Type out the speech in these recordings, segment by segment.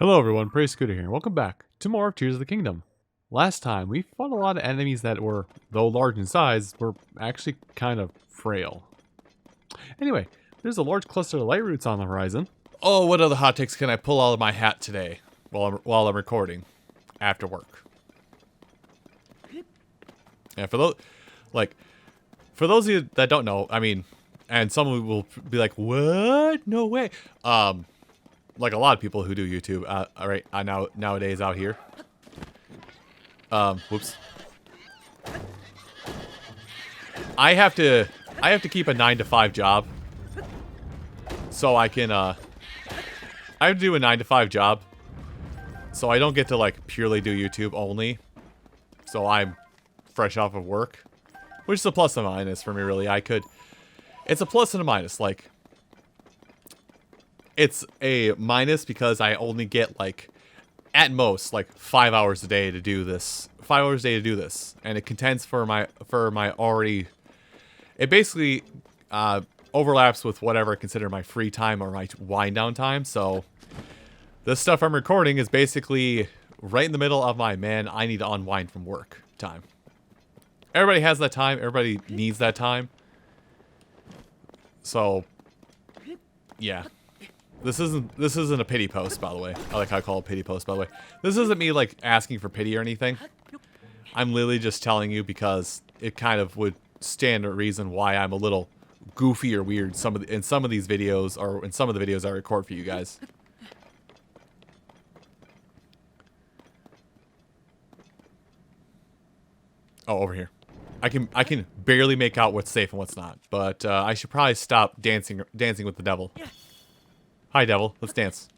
Hello everyone, Praise Scooter here. Welcome back to more of Tears of the Kingdom. Last time, we fought a lot of enemies that were, though large in size, were actually kind of frail. Anyway, there's a large cluster of Lightroots on the horizon. Oh, what other hot takes can I pull out of my hat today while I'm recording after work? And for those of you that don't know, I mean, and some will be like, "What? No way!" Like a lot of people who do YouTube, nowadays out here. Whoops. I have to keep a 9-to-5 job, so I can I have to do a 9-to-5 job, so I don't get to like purely do YouTube only. So I'm fresh off of work, which is a plus and a minus for me, really. It's a plus and a minus. Like, it's a minus because I only get like, at most, like 5 hours a day to do this. 5 hours a day to do this, and it contends for my already. It basically overlaps with whatever I consider my free time or my wind down time. So this stuff I'm recording is basically right in the middle of my I need to unwind from work time. Everybody has that time. Everybody needs that time. So yeah. This isn't a pity post, by the way. I like how I call it pity post, by the way. This isn't me like asking for pity or anything. I'm literally just telling you because it kind of would stand a reason why I'm a little goofy or weird in some of these videos, or in some of the videos I record for you guys. Oh, over here. I can barely make out what's safe and what's not, but I should probably stop dancing with the devil. Hi, devil. Let's dance.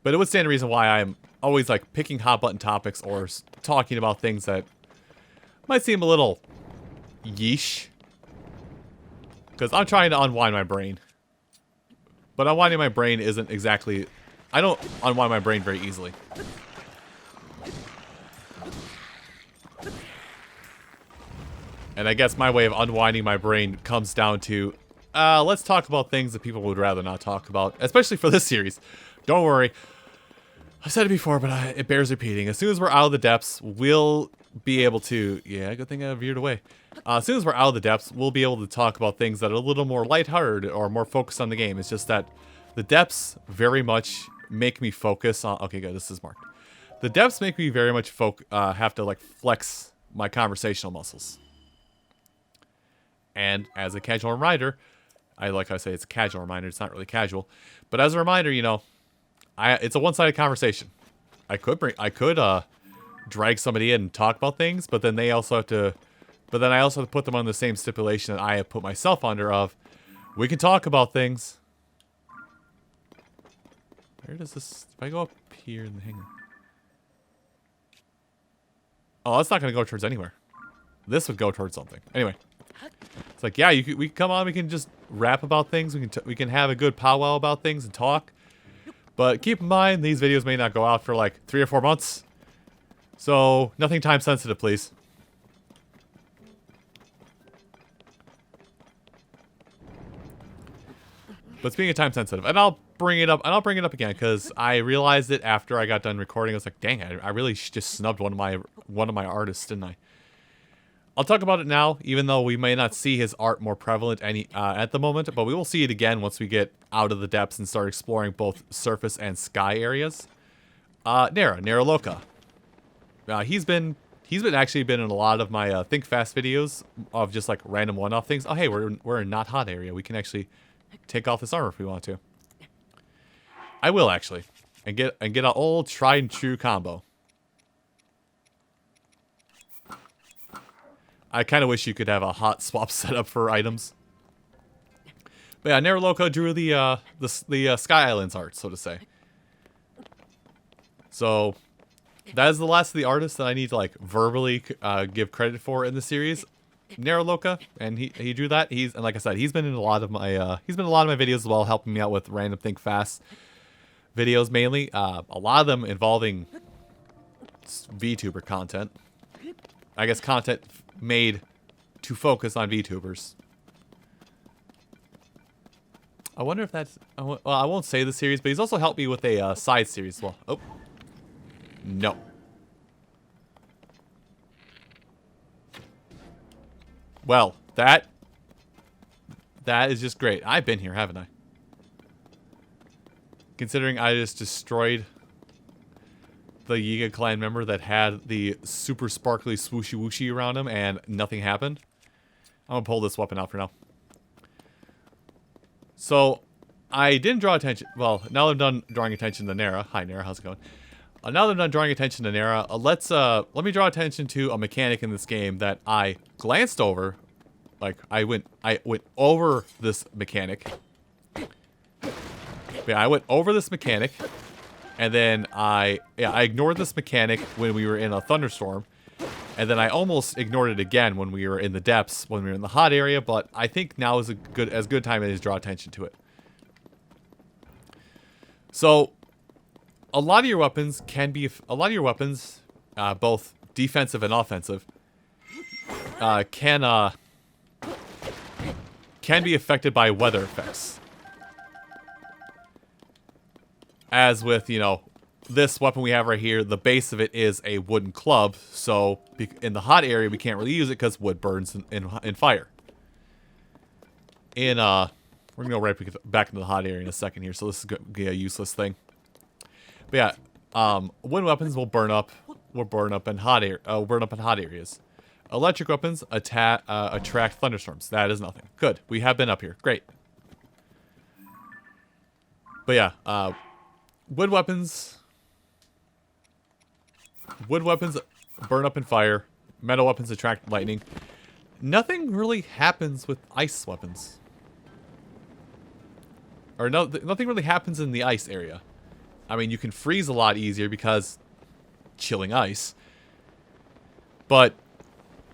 But it would stand a reason why I'm always like picking hot button topics or talking about things that might seem a little yeesh. Because I'm trying to unwind my brain. But unwinding my brain isn't exactly... I don't unwind my brain very easily. And I guess my way of unwinding my brain comes down to... let's talk about things that people would rather not talk about, especially for this series. Don't worry. I've said it before, but it bears repeating. As soon as we're out of the depths, we'll be able to... Yeah, good thing I veered away. As soon as we're out of the depths, we'll be able to talk about things that are a little more lighthearted or more focused on the game. It's just that the depths very much make me focus on... Okay, good. This is marked. The depths make me very much have to, like, flex my conversational muscles. And as a casual reminder... I say it's a casual reminder. It's not really casual, but as a reminder, you know, it's a one-sided conversation. I could drag somebody in and talk about things, but then they also have to. But then I also have to put them on the same stipulation that I have put myself under of, we can talk about things. Where does this? If I go up here in the hangar. Oh, that's not going to go towards anywhere. This would go towards something. Anyway. It's like, yeah, we can come on, we can just rap about things, we can have a good powwow about things and talk. But keep in mind, these videos may not go out for like 3 or 4 months. So, nothing time sensitive, please. But speaking of time sensitive, and I'll bring it up again, because I realized it after I got done recording. I was like, dang, I really just snubbed one of my artists, didn't I? I'll talk about it now, even though we may not see his art more prevalent at the moment, but we will see it again once we get out of the depths and start exploring both surface and sky areas. Naraloka. He's actually been in a lot of my Think Fast videos of just like random one-off things. Oh, hey, we're in not hot area. We can actually take off this armor if we want to. I will actually, and get an old tried and true combo. I kind of wish you could have a hot swap setup for items. But yeah, Naraloka drew the Sky Islands art, so to say. So that is the last of the artists that I need to like verbally give credit for in the series. Naraloka, and he drew that. And like I said, he's been in a lot of my videos as well, helping me out with random Think Fast videos mainly. A lot of them involving VTuber content. I guess content made to focus on VTubers. I wonder if that's... well, I won't say the series, but he's also helped me with a side series as well. Oh. No. Well, that is just great. I've been here, haven't I? Considering I just destroyed the Yiga clan member that had the super sparkly swooshy wooshy around him and nothing happened. I'm gonna pull this weapon out for now. So, I didn't draw attention. Well, now that I'm done drawing attention to Nera. Hi, Nera. How's it going? Now that I'm done drawing attention to Nera, let me draw attention to a mechanic in this game that I glanced over. Like, I went over this mechanic. Yeah, I went over this mechanic, and then I ignored this mechanic when we were in a thunderstorm, and then I almost ignored it again when we were in the depths, when we were in the hot area. But I think now is as good time as to draw attention to it. So, a lot of your weapons both defensive and offensive, can be affected by weather effects. As with, you know, this weapon we have right here, the base of it is a wooden club, so in the hot area we can't really use it because wood burns in fire. We're gonna go right back into the hot area in a second here, so this is gonna be a useless thing. But yeah, wooden weapons will burn up in hot areas. Electric weapons attract thunderstorms. That is nothing. Good. We have been up here. Great. But yeah, wood weapons burn up in fire. Metal weapons attract lightning. Nothing really happens with ice weapons. Or nothing really happens in the ice area. I mean, you can freeze a lot easier because chilling ice. But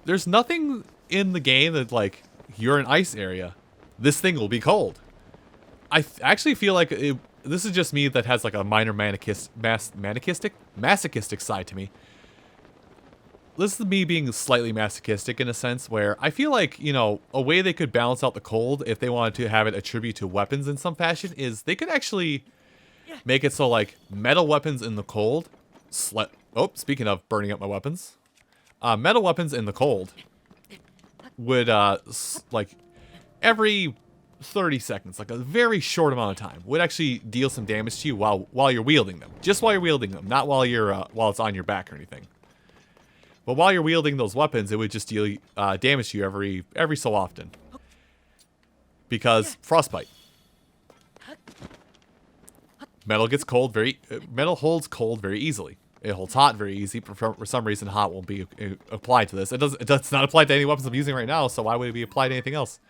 there's nothing in the game that, like, you're in ice area, this thing will be cold. I actually feel like this is just me that has like a minor masochistic side to me. This is me being slightly masochistic in a sense where I feel like, you know, a way they could balance out the cold if they wanted to have it attribute to weapons in some fashion is they could actually make it so like metal weapons in the cold speaking of burning up my weapons, metal weapons in the cold would like every 30 seconds, like a very short amount of time, would actually deal some damage to you while you're wielding them. Just while you're wielding them, not while it's on your back or anything. But while you're wielding those weapons, it would just deal damage to you every so often. Because frostbite. Metal holds cold very easily. It holds hot very easy. For some reason, hot won't be applied to this. It's not applied to any weapons I'm using right now, so why would it be applied to anything else?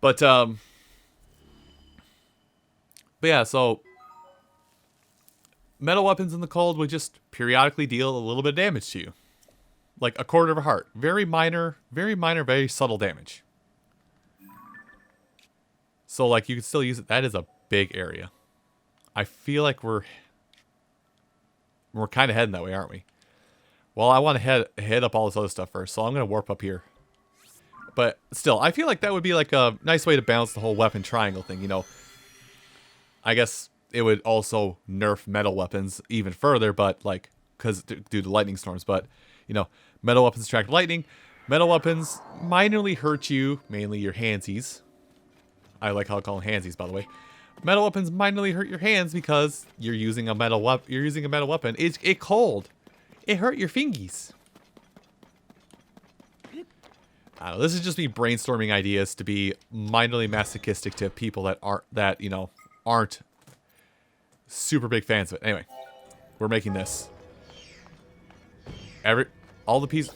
But yeah, so metal weapons in the cold would just periodically deal a little bit of damage to you. Like a quarter of a heart. Very minor, very subtle damage. So, like, you can still use it. That is a big area. I feel like we're kind of heading that way, aren't we? Well, I want to head up all this other stuff first, so I'm going to warp up here. But still, I feel like that would be like a nice way to balance the whole weapon triangle thing, you know. I guess it would also nerf metal weapons even further, but like, because due to lightning storms, but, you know, metal weapons attract lightning. Metal weapons minorly hurt you, mainly your handsies. I like how I call them handsies, by the way. Metal weapons minorly hurt your hands because you're using a metal weapon. It's cold. It hurt your fingies. I don't know, this is just me brainstorming ideas to be minorly masochistic to people that aren't super big fans of it. Anyway, we're making this. All the pieces.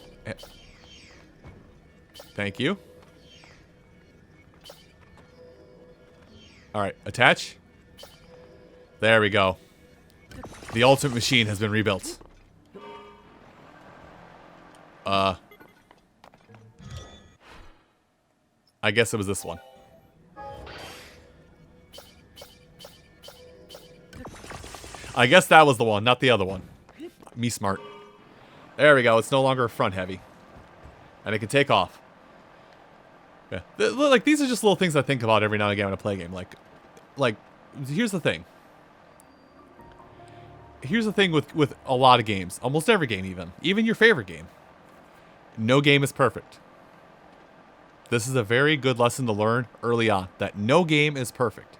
Thank you. All right, attach. There we go. The ultimate machine has been rebuilt. I guess it was this one. I guess that was the one, not the other one. Me smart. There we go. It's no longer front heavy. And it can take off. Yeah. Like, these are just little things I think about every now and again when I play a game. Like, here's the thing. Here's the thing with a lot of games. Almost every game, even. Even your favorite game. No game is perfect. This is a very good lesson to learn early on. That no game is perfect.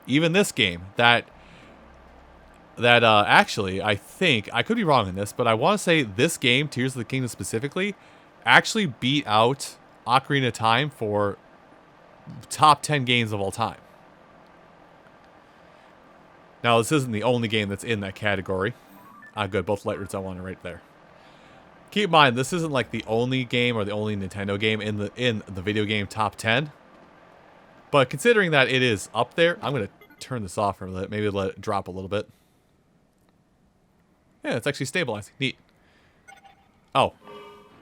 Even this game, that actually, I think, I could be wrong in this, but I want to say this game, Tears of the Kingdom specifically, actually beat out Ocarina of Time for top 10 games of all time. Now, this isn't the only game that's in that category. Good, both Lightroots I wanted right there. Keep in mind, this isn't like the only game or the only Nintendo game in the video game top 10. But considering that it is up there, I'm going to turn this off for a minute. Maybe let it drop a little bit. Yeah, it's actually stabilizing. Neat. Oh.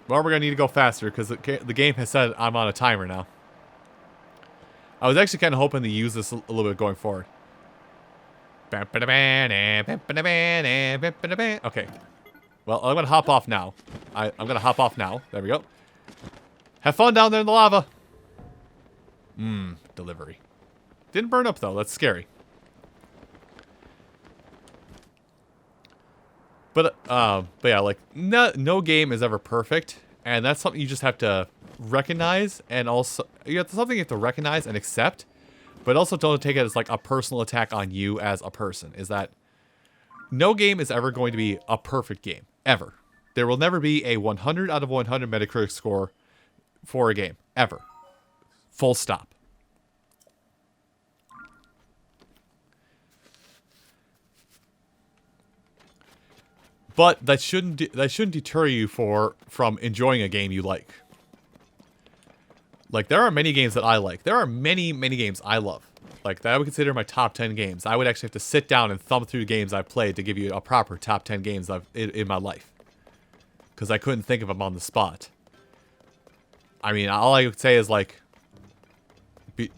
Well, we're going to need to go faster because the game has said I'm on a timer now. I was actually kind of hoping to use this a little bit going forward. Okay. Well, I'm going to hop off now. I'm going to hop off now. There we go. Have fun down there in the lava. Delivery. Didn't burn up, though. That's scary. But yeah, like, no game is ever perfect. And that's something you just have to recognize. And also, something you have to recognize and accept. But also don't take it as, like, a personal attack on you as a person. Is that no game is ever going to be a perfect game. Ever. There will never be a 100 out of 100 Metacritic score for a game. Ever. Full stop. But that shouldn't deter you from enjoying a game you like. Like, there are many games that I like. There are many, many games I love. Like, that I would consider my top 10 games. I would actually have to sit down and thumb through games I've played to give you a proper top 10 games in my life. Because I couldn't think of them on the spot. I mean, all I would say is, like,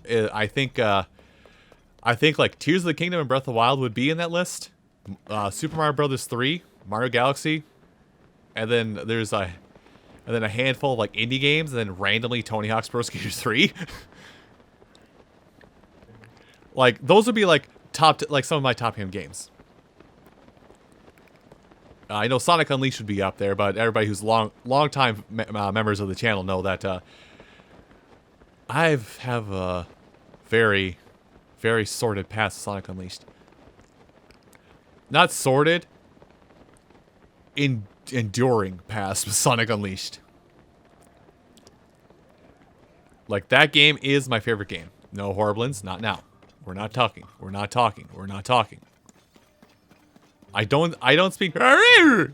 I think, like, Tears of the Kingdom and Breath of the Wild would be in that list. Super Mario Brothers 3, Mario Galaxy, and then there's a handful of, like, indie games, and then randomly Tony Hawk's Pro Skater 3. Like, those would be, like, like, some of my top 10 games. I know Sonic Unleashed would be up there, but everybody who's long-time members of the channel know that I have a very, very sordid past with Sonic Unleashed. Not sordid, enduring past with Sonic Unleashed. Like, that game is my favorite game. No Horriblins, not now. We're not talking. We're not talking. We're not talking. I don't speak. Apparently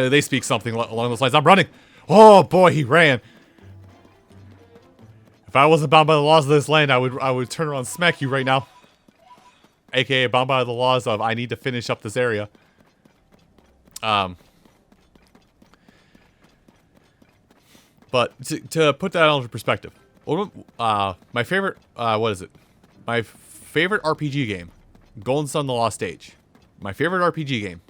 they speak something along those lines. I'm running. Oh boy, he ran. If I wasn't bound by the laws of this land, I would turn around and smack you right now. AKA bound by the laws of I need to finish up this area. But to put that into perspective, my favorite what is it? My favorite RPG game. Golden Sun: The Lost Age. My favorite RPG game.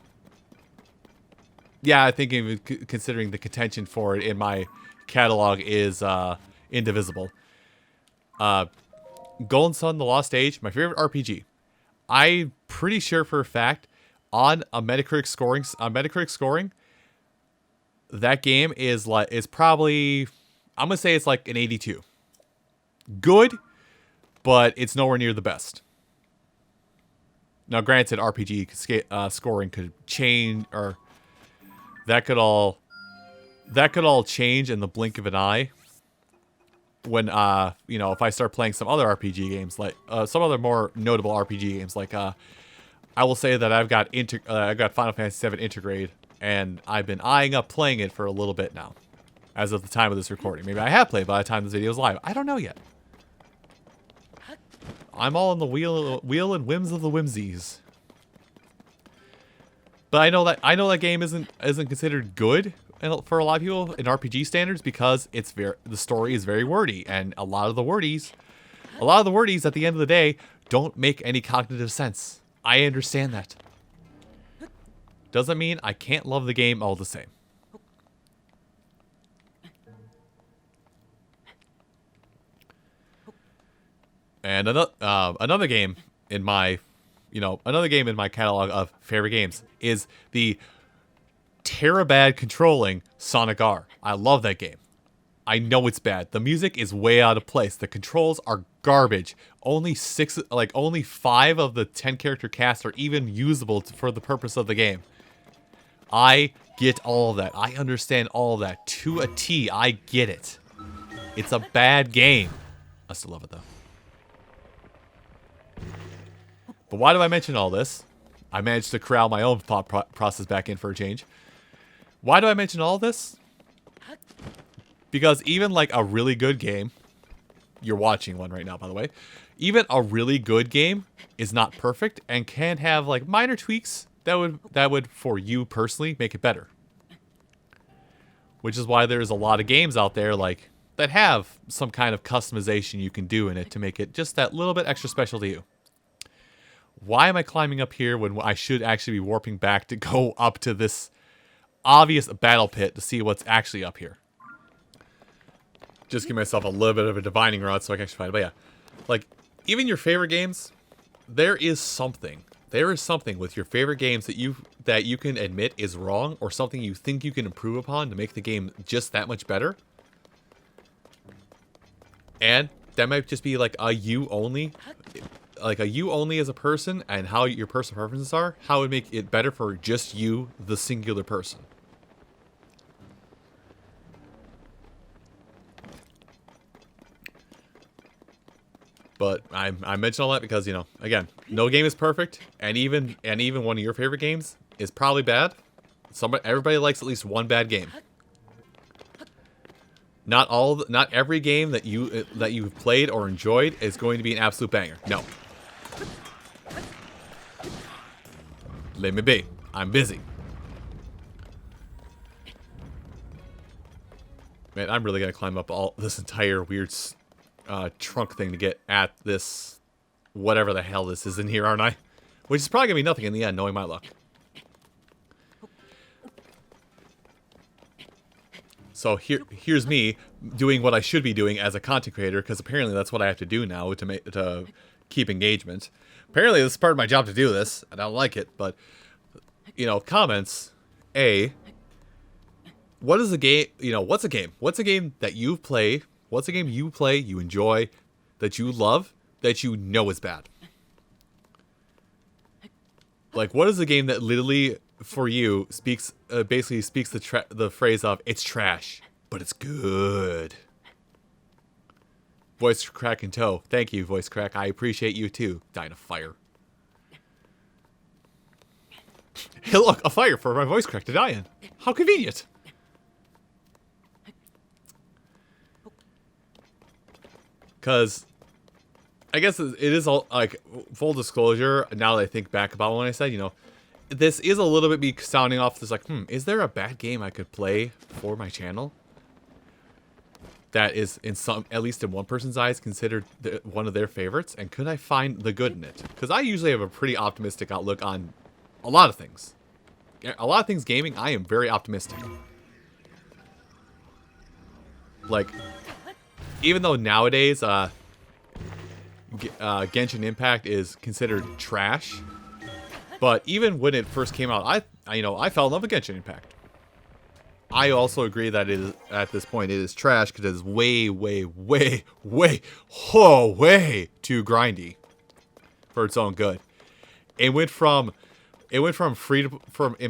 Yeah, I think even considering the contention for it in my catalog is indivisible. Golden Sun: The Lost Age, my favorite RPG. I'm pretty sure for a fact on a Metacritic scoring, that game is probably, I'm gonna say it's like an 82. Good, but it's nowhere near the best. Now, granted, RPG scoring could change, or that could all change in the blink of an eye. When if I start playing some other RPG games, like some other more notable RPG games, like I will say that I've got Final Fantasy VII Intergrade, and I've been eyeing up playing it for a little bit now, as of the time of this recording. Maybe I have played by the time this video is live. I don't know yet. I'm all in the wheel and whims of the whimsies. But I know that game isn't considered good for a lot of people in RPG standards because the story is very wordy, and a lot of the wordies at the end of the day don't make any cognitive sense. I understand that. Doesn't mean I can't love the game all the same. And another game in my, another game in my catalog of favorite games is the Terabad controlling Sonic R. I love that game. I know it's bad. The music is way out of place. The controls are garbage. Only 5 of the 10 character cast are even usable for the purpose of the game. I get all of that. I understand all of that to a T. I get it. It's a bad game. I still love it though. But why do I mention all this? I managed to corral my own thought process back in for a change. Why do I mention all this? Because even like a really good game, you're watching one right now, by the way, even a really good game is not perfect and can have like minor tweaks that would for you personally make it better. Which is why there's a lot of games out there like that have some kind of customization you can do in it to make it just that little bit extra special to you. Why am I climbing up here when I should actually be warping back to go up to this obvious battle pit to see what's actually up here? Just give myself a little bit of a divining rod so I can actually find it. But yeah, like, even your favorite games, there is something. There is something with your favorite games that you can admit is wrong, or something you think you can improve upon to make the game just that much better. And that might just be like a you only as a person, and how your personal preferences are, how it would make it better for just you, the singular person. But I mention all that because, again, no game is perfect, and even one of your favorite games is probably bad. Everybody likes at least one bad game. Not every game that you've played or enjoyed is going to be an absolute banger. No. Let me be. I'm busy. Man, I'm really gonna climb up all this entire weird trunk thing to get at this, whatever the hell this is in here, aren't I? Which is probably gonna be nothing in the end, knowing my luck. So here's me doing what I should be doing as a content creator, because apparently that's what I have to do now to keep engagement. Apparently this is part of my job to do this, and I don't like it, but, comments. What is a game, what's a game? What's a game that you play, you enjoy, that you love, that you know is bad? Like, what is a game that literally, for you, basically speaks the phrase of, it's trash, but it's good? Voice crack and toe. Thank you, voice crack. I appreciate you too. Dying of fire. Hey, look, a fire for my voice crack to die in. How convenient. Because I guess it is all, like, full disclosure, now that I think back about what I said, this is a little bit me sounding off this, like, is there a bad game I could play for my channel that is, at least in one person's eyes, considered one of their favorites, and could I find the good in it? Because I usually have a pretty optimistic outlook on a lot of things. A lot of things gaming, I am very optimistic. Like, even though nowadays, Genshin Impact is considered trash, but even when it first came out, I fell in love with Genshin Impact. I also agree that it is, at this point, it is trash because it is way too grindy for its own good. In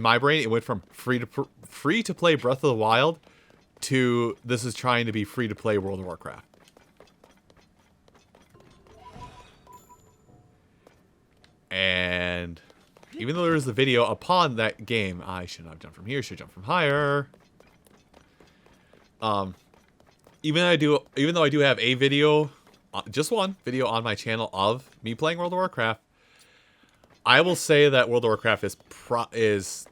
my brain, it went from free to play Breath of the Wild to this is trying to be free to play World of Warcraft. And even though there is a video upon that game, I should not have jumped from here, should jump from higher. Even though I do have a video, just one video on my channel of me playing World of Warcraft, I will say that World of Warcraft is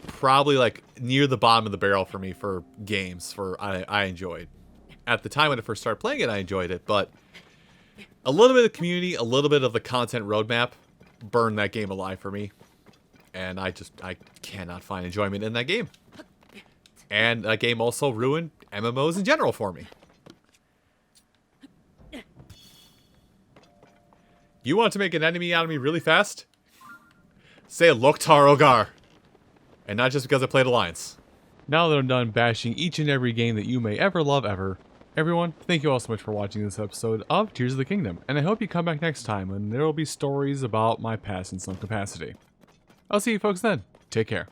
probably like near the bottom of the barrel for me for games I enjoyed. At the time when I first started playing it, I enjoyed it, but a little bit of community, a little bit of the content roadmap burned that game alive for me. And I cannot find enjoyment in that game. And that game also ruined MMOs in general for me. You want to make an enemy out of me really fast? Say Loktar Ogar. And not just because I played Alliance. Now that I'm done bashing each and every game that you may ever love ever, everyone, thank you all so much for watching this episode of Tears of the Kingdom, and I hope you come back next time when there will be stories about my past in some capacity. I'll see you folks then. Take care.